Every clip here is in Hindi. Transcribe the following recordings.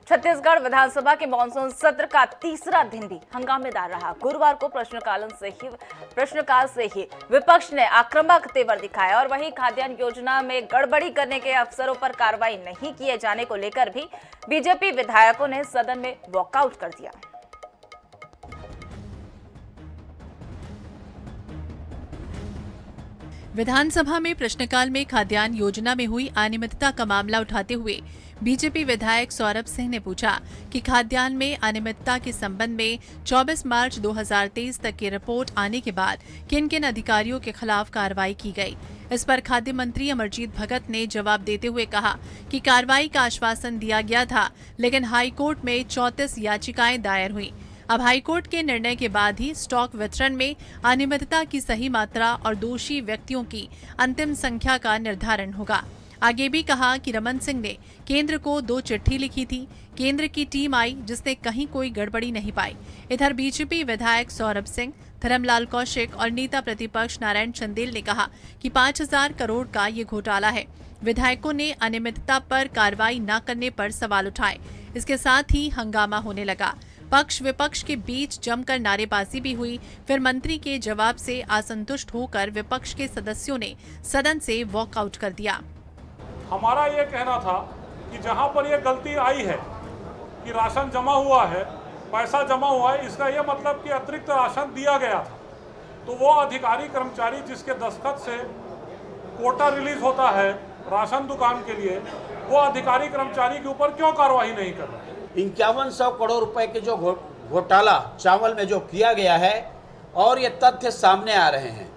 छत्तीसगढ़ विधानसभा के मानसून सत्र का तीसरा दिन भी हंगामेदार रहा। गुरुवार को प्रश्नकाल से ही विपक्ष ने आक्रामक तेवर दिखाया और वहीं खाद्यान्न योजना में गड़बड़ी करने के अफसरों पर कार्रवाई नहीं किए जाने को लेकर भी बीजेपी विधायकों ने सदन में वॉकआउट कर दिया। विधानसभा में प्रश्नकाल में खाद्यान्न योजना में हुई अनियमितता का मामला उठाते हुए बीजेपी विधायक सौरभ सिंह ने पूछा कि खाद्यान्न में अनियमितता के संबंध में 24 मार्च 2023 तक की रिपोर्ट आने के बाद किन किन अधिकारियों के खिलाफ कार्रवाई की गई। इस पर खाद्य मंत्री अमरजीत भगत ने जवाब देते हुए कहा कि कार्रवाई का आश्वासन दिया गया था, लेकिन हाईकोर्ट में 34 याचिकाएं दायर हुई। अब हाईकोर्ट के निर्णय के बाद ही स्टॉक वितरण में अनियमितता की सही मात्रा और दोषी व्यक्तियों की अंतिम संख्या का निर्धारण होगा। आगे भी कहा कि रमन सिंह ने केंद्र को 2 चिट्ठी लिखी थी। केंद्र की टीम आई जिसने कहीं कोई गड़बड़ी नहीं पाई। इधर बीजेपी विधायक सौरभ सिंह, धर्मलाल कौशिक और नेता प्रतिपक्ष नारायण चंदेल ने कहा कि 5,000 करोड़ का ये घोटाला है। विधायकों ने अनियमितता पर कार्रवाई न करने पर सवाल उठाए। इसके साथ ही हंगामा होने लगा। पक्ष विपक्ष के बीच जमकर नारेबाजी भी हुई। फिर मंत्री के जवाब से असंतुष्ट होकर विपक्ष के सदस्यों ने सदन से वॉकआउट कर दिया। हमारा ये कहना था कि जहां पर ये गलती आई है कि राशन जमा हुआ है, पैसा जमा हुआ है, इसका ये मतलब कि अतिरिक्त राशन दिया गया था, तो वो अधिकारी कर्मचारी जिसके दस्तखत से कोटा रिलीज होता है राशन दुकान के लिए, वो अधिकारी कर्मचारी के ऊपर क्यों कार्रवाई नहीं कर रहे? 5100 करोड़ रुपए के जो घोटाला चावल में जो किया गया है, और ये तथ्य सामने आ रहे हैं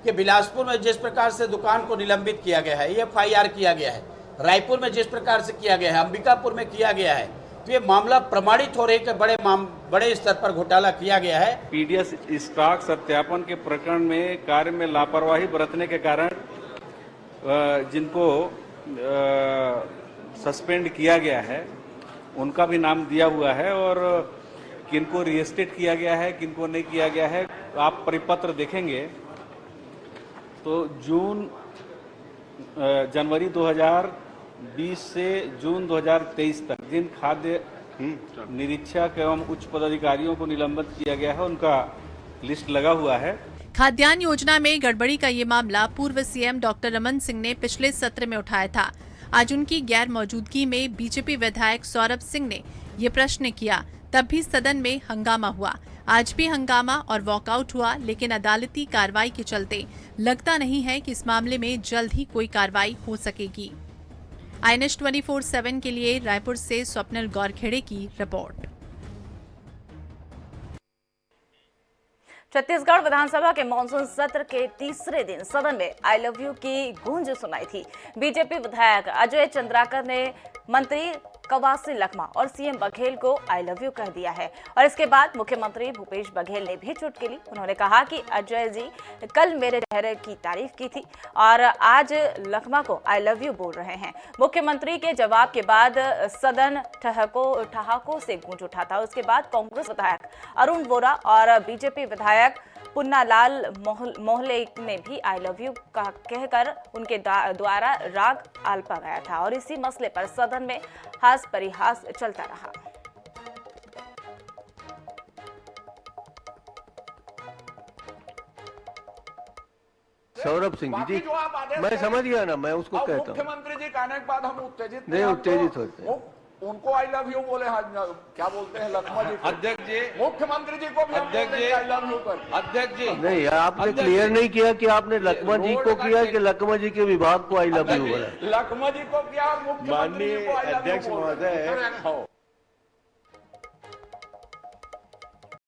कि बिलासपुर में जिस प्रकार से दुकान को निलंबित किया गया है, FIR किया गया है, रायपुर में जिस प्रकार से किया गया है, अंबिकापुर में किया गया है, तो ये मामला प्रमाणित हो रही है कि बड़े स्तर पर घोटाला किया गया है। पीडीएस स्टॉक सत्यापन के प्रकरण में कार्य में लापरवाही बरतने के कारण जिनको सस्पेंड किया गया है उनका भी नाम दिया हुआ है और किनको रीएस्टेट किया गया है, किनको नहीं किया गया है। आप परिपत्र देखेंगे तो जनवरी 2020 से जून 2023 तक जिन खाद्य निरीक्षक एवं उच्च पदाधिकारियों को निलंबित किया गया है उनका लिस्ट लगा हुआ है। खाद्यान्न योजना में गड़बड़ी का ये मामला पूर्व सीएम डॉक्टर रमन सिंह ने पिछले सत्र में उठाया था। आज उनकी गैर मौजूदगी में बीजेपी विधायक सौरभ सिंह ने ये प्रश्न किया, तब भी सदन में हंगामा हुआ। आज भी हंगामा और वॉकआउट हुआ, लेकिन अदालती कार्रवाई के चलते लगता नहीं है कि इस मामले में जल्द ही कोई कार्रवाई हो सकेगी। INS 24/7 के लिए रायपुर से स्वप्निल गौरखेड़े की रिपोर्ट। छत्तीसगढ़ विधानसभा के मानसून सत्र के तीसरे दिन सदन में आई लव यू की गूंज सुनाई थी। बीजेपी विधायक अजय चंद्राकर ने मंत्री कवासी लखमा और सीएम बघेल को आई लव यू कह दिया है और इसके बाद मुख्यमंत्री भूपेश बघेल ने भी चुटकी ली। उन्होंने कहा कि अजय जी कल मेरे चेहरे की तारीफ की थी और आज लखमा को आई लव यू बोल रहे हैं। मुख्यमंत्री के जवाब के बाद सदन ठहाकों से गूंज उठा था। उसके बाद कांग्रेस विधायक अरुण वोरा और बीजेपी विधायक पुन्नालाल मोहले ने भी आई लव यू कहकर उनके द्वारा राग आलपा गया था और इसी मसले पर सदन में हास परिहास चलता रहा। सौरभ सिंह जी, मैं समझ गया ना, मैं उसको कहता हूँ। मुख्यमंत्री जी कहने के बाद हम उत्तेजित नहीं, उत्तेजित होते हैं। उनको आई लव यू बोले, क्या बोलते हैं लखमा जी, अध्यक्ष जी, मुख्यमंत्री जी को भी अध्यक्ष जी आई लव यू कर। अध्यक्ष जी नहीं, आपने क्लियर नहीं किया कि आपने लखमा जी को किया कि लखमा जी के विभाग को आई लव यू बोला। लखमा जी को किया, मुख्यमंत्री जी को आई लव यू बोला। अध्यक्ष महोदय